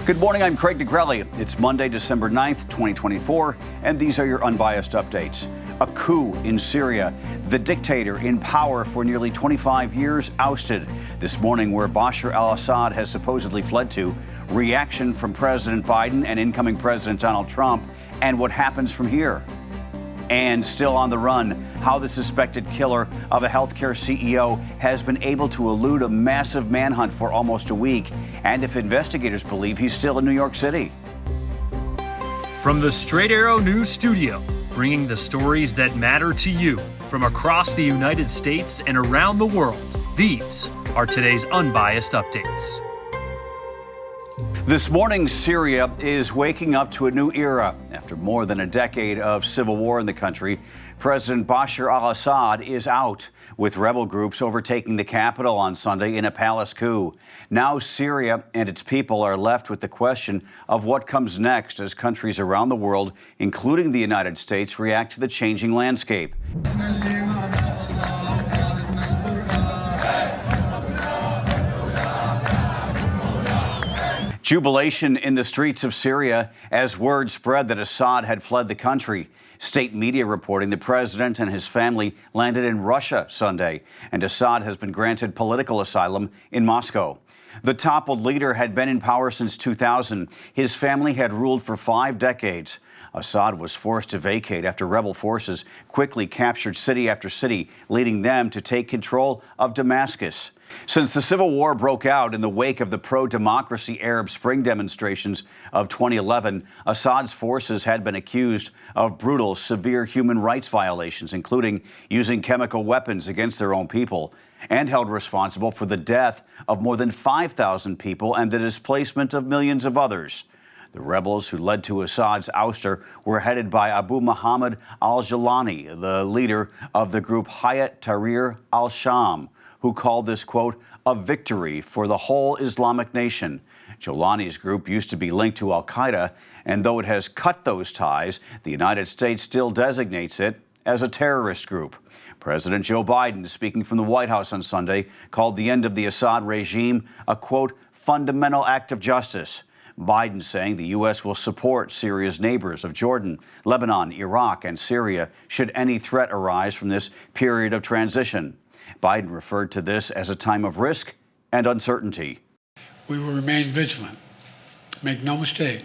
Good morning, I'm Craig Negrelli. It's Monday, December 9th, 2024, and these are your unbiased updates. A coup in Syria. The dictator in power for nearly 25 years ousted. This morning, where Bashar al-Assad has supposedly fled to. Reaction from President Biden and incoming President Donald Trump, and what happens from here. And still on the run, how the suspected killer of a healthcare CEO has been able to elude a massive manhunt for almost a week, and if investigators believe he's still in New York City. From the Straight Arrow News Studio, bringing the stories that matter to you from across the United States and around the world, these are today's Unbiased Updates. This morning, Syria is waking up to a new era. After more than a decade of civil war in the country, President Bashar al-Assad is out, with rebel groups overtaking the capital on Sunday in a palace coup. Now Syria and its people are left with the question of what comes next as countries around the world, including the United States, react to the changing landscape. Jubilation in the streets of Syria as word spread that Assad had fled the country. State media reporting the president and his family landed in Russia Sunday, and Assad has been granted political asylum in Moscow. The toppled leader had been in power since 2000. His family had ruled for 5 decades. Assad was forced to vacate after rebel forces quickly captured city after city, leading them to take control of Damascus. Since the civil war broke out in the wake of the pro-democracy Arab Spring demonstrations of 2011, Assad's forces had been accused of brutal, severe human rights violations, including using chemical weapons against their own people, and held responsible for the death of more than 5,000 people and the displacement of millions of others. The rebels who led to Assad's ouster were headed by Abu Muhammad al-Jilani, the leader of the group Hayat Tahrir al-Sham, who called this, quote, a victory for the whole Islamic nation. Jilani's group used to be linked to al-Qaeda, and though it has cut those ties, the United States still designates it as a terrorist group. President Joe Biden, speaking from the White House on Sunday, called the end of the Assad regime a, quote, fundamental act of justice. Biden saying the U.S. will support Syria's neighbors of Jordan, Lebanon, Iraq, and Syria should any threat arise from this period of transition. Biden referred to this as a time of risk and uncertainty. We will remain vigilant. Make no mistake,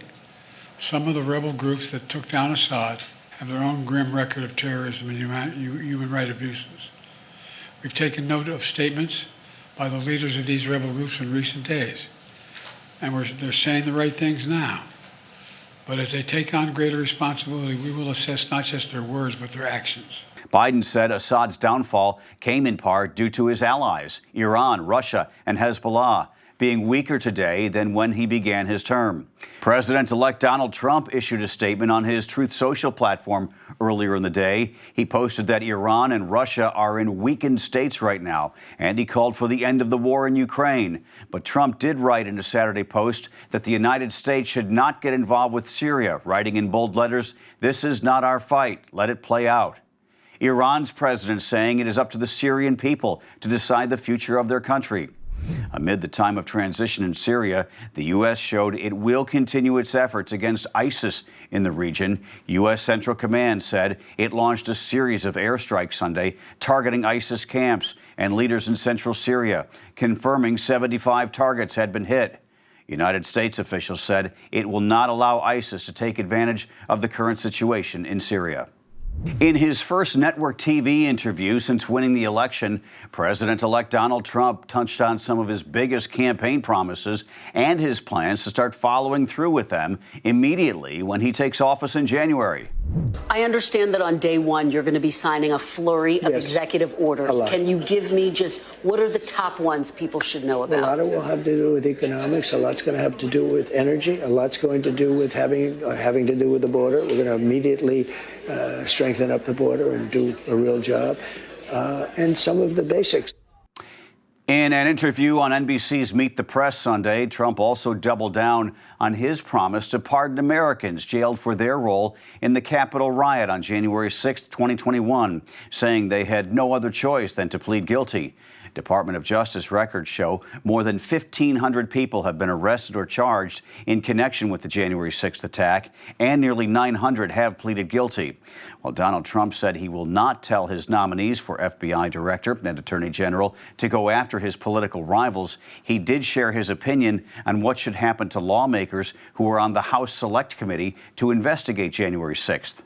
some of the rebel groups that took down Assad have their own grim record of terrorism and human rights abuses. We've taken note of statements by the leaders of these rebel groups in recent days, and they're saying the right things now. But as they take on greater responsibility, we will assess not just their words, but their actions. Biden said Assad's downfall came in part due to his allies, Iran, Russia, and Hezbollah, being weaker today than when he began his term. President-elect Donald Trump issued a statement on his Truth Social platform earlier in the day. He posted that Iran and Russia are in weakened states right now, and he called for the end of the war in Ukraine. But Trump did write in a Saturday post that the United States should not get involved with Syria, writing in bold letters, "This is not our fight. Let it play out." Iran's president saying it is up to the Syrian people to decide the future of their country. Amid the time of transition in Syria, the U.S. showed it will continue its efforts against ISIS in the region. U.S. Central Command said it launched a series of airstrikes Sunday targeting ISIS camps and leaders in central Syria, confirming 75 targets had been hit. United States officials said it will not allow ISIS to take advantage of the current situation in Syria. In his first network TV interview since winning the election, President-elect Donald Trump touched on some of his biggest campaign promises and his plans to start following through with them immediately when he takes office in January. I understand that on day one, you're going to be signing a flurry of executive orders. Can you give me just what are the top ones people should know about? A lot of it will have to do with economics. A lot's going to have to do with energy. A lot's going to do with having to do with the border. We're going to immediately strengthen up the border and do a real job. And some of the basics. In an interview on NBC's Meet the Press Sunday, Trump also doubled down on his promise to pardon Americans jailed for their role in the Capitol riot on January 6, 2021, saying they had no other choice than to plead guilty. Department of Justice records show more than 1,500 people have been arrested or charged in connection with the January 6th attack, and nearly 900 have pleaded guilty. While Donald Trump said he will not tell his nominees for FBI Director and Attorney General to go after his political rivals, he did share his opinion on what should happen to lawmakers who are on the House Select Committee to investigate January 6th.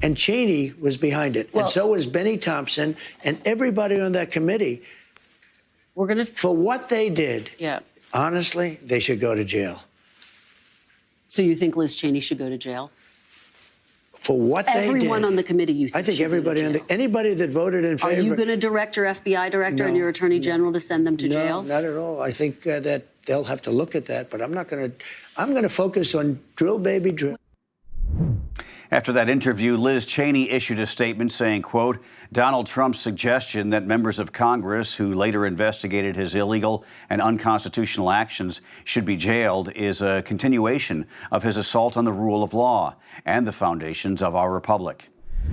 And Cheney was behind it, and so was Benny Thompson and everybody on that committee. For what they did, honestly, they should go to jail. So you think Liz Cheney should go to jail? For what they did. Everyone on the committee, you think? I think everybody anybody that voted in favor. Are you going to direct your FBI director and your attorney general to send them to jail? No, not at all. I think that they'll have to look at that, but I'm not going to. I'm going to focus on drill, baby, drill. After that interview, Liz Cheney issued a statement saying, quote, Donald Trump's suggestion that members of Congress who later investigated his illegal and unconstitutional actions should be jailed is a continuation of his assault on the rule of law and the foundations of our republic.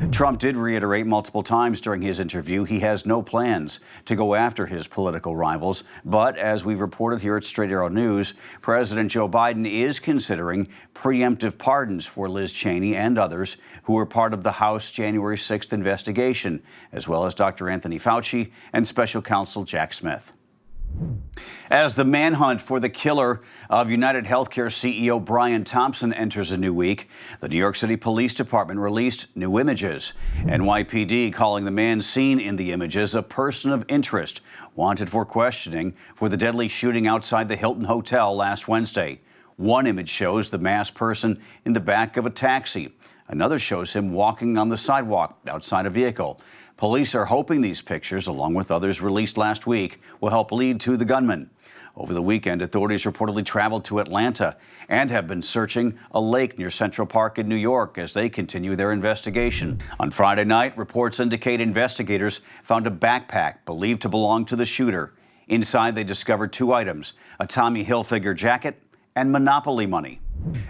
Trump did reiterate multiple times during his interview he has no plans to go after his political rivals. But as we've reported here at Straight Arrow News, President Joe Biden is considering preemptive pardons for Liz Cheney and others who were part of the House January 6th investigation, as well as Dr. Anthony Fauci and Special Counsel Jack Smith. As the manhunt for the killer of United Healthcare CEO Brian Thompson enters a new week, the New York City Police Department released new images. NYPD calling the man seen in the images a person of interest, wanted for questioning for the deadly shooting outside the Hilton Hotel last Wednesday. One image shows the masked person in the back of a taxi. Another shows him walking on the sidewalk outside a vehicle. Police are hoping these pictures, along with others released last week, will help lead to the gunman. Over the weekend, authorities reportedly traveled to Atlanta and have been searching a lake near Central Park in New York as they continue their investigation. On Friday night, reports indicate investigators found a backpack believed to belong to the shooter. Inside, they discovered two items, a Tommy Hilfiger jacket and Monopoly money.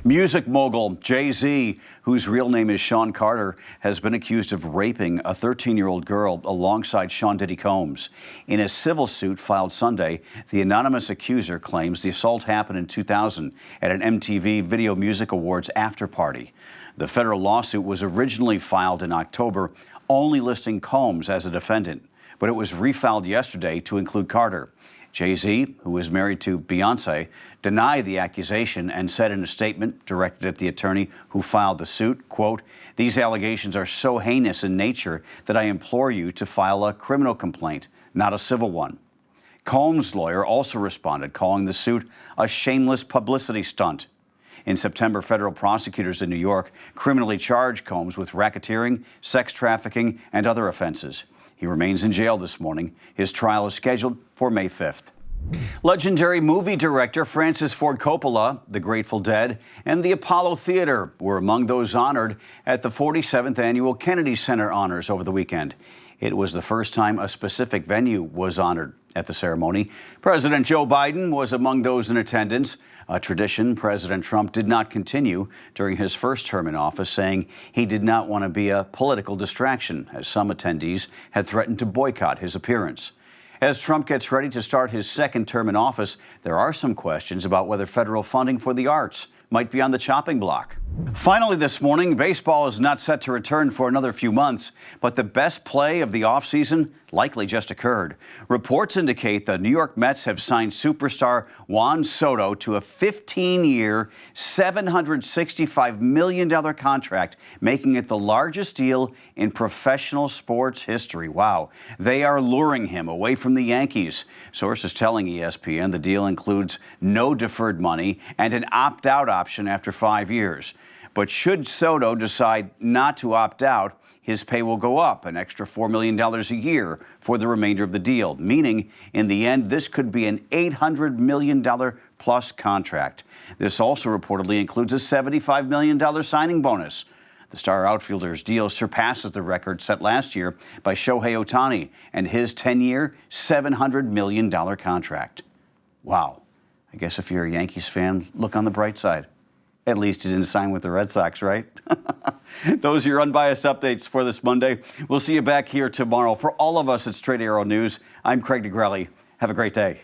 Music mogul Jay-Z, whose real name is Sean Carter, has been accused of raping a 13-year-old girl alongside Sean Diddy Combs. In a civil suit filed Sunday, the anonymous accuser claims the assault happened in 2000 at an MTV Video Music Awards after-party. The federal lawsuit was originally filed in October, only listing Combs as a defendant, but it was refiled yesterday to include Carter. Jay-Z, who is married to Beyonce, denied the accusation and said in a statement directed at the attorney who filed the suit, quote, "These allegations are so heinous in nature that I implore you to file a criminal complaint, not a civil one." Combs' lawyer also responded, calling the suit a shameless publicity stunt. In September, federal prosecutors in New York criminally charged Combs with racketeering, sex trafficking, and other offenses. He remains in jail this morning. His trial is scheduled for May 5th. Legendary movie director Francis Ford Coppola, The Grateful Dead, and the Apollo Theater were among those honored at the 47th Annual Kennedy Center Honors over the weekend. It was the first time a specific venue was honored at the ceremony. President Joe Biden was among those in attendance, a tradition President Trump did not continue during his first term in office, saying he did not want to be a political distraction, as some attendees had threatened to boycott his appearance. As Trump gets ready to start his second term in office, there are some questions about whether federal funding for the arts might be on the chopping block. Finally this morning, baseball is not set to return for another few months, but the best play of the offseason likely just occurred. Reports indicate the New York Mets have signed superstar Juan Soto to a 15-year, $765 million contract, making it the largest deal in professional sports history. Wow. They are luring him away from the Yankees. Sources telling ESPN the deal includes no deferred money and an opt-out option after 5 years. But should Soto decide not to opt out, his pay will go up an extra $4 million a year for the remainder of the deal, meaning in the end, this could be an $800 million plus contract. This also reportedly includes a $75 million signing bonus. The star outfielder's deal surpasses the record set last year by Shohei Ohtani and his 10-year, $700 million contract. Wow. I guess if you're a Yankees fan, look on the bright side. At least you didn't sign with the Red Sox, right? Those are your unbiased updates for this Monday. We'll see you back here tomorrow. For all of us at Straight Arrow News, I'm Craig DeGrelli. Have a great day.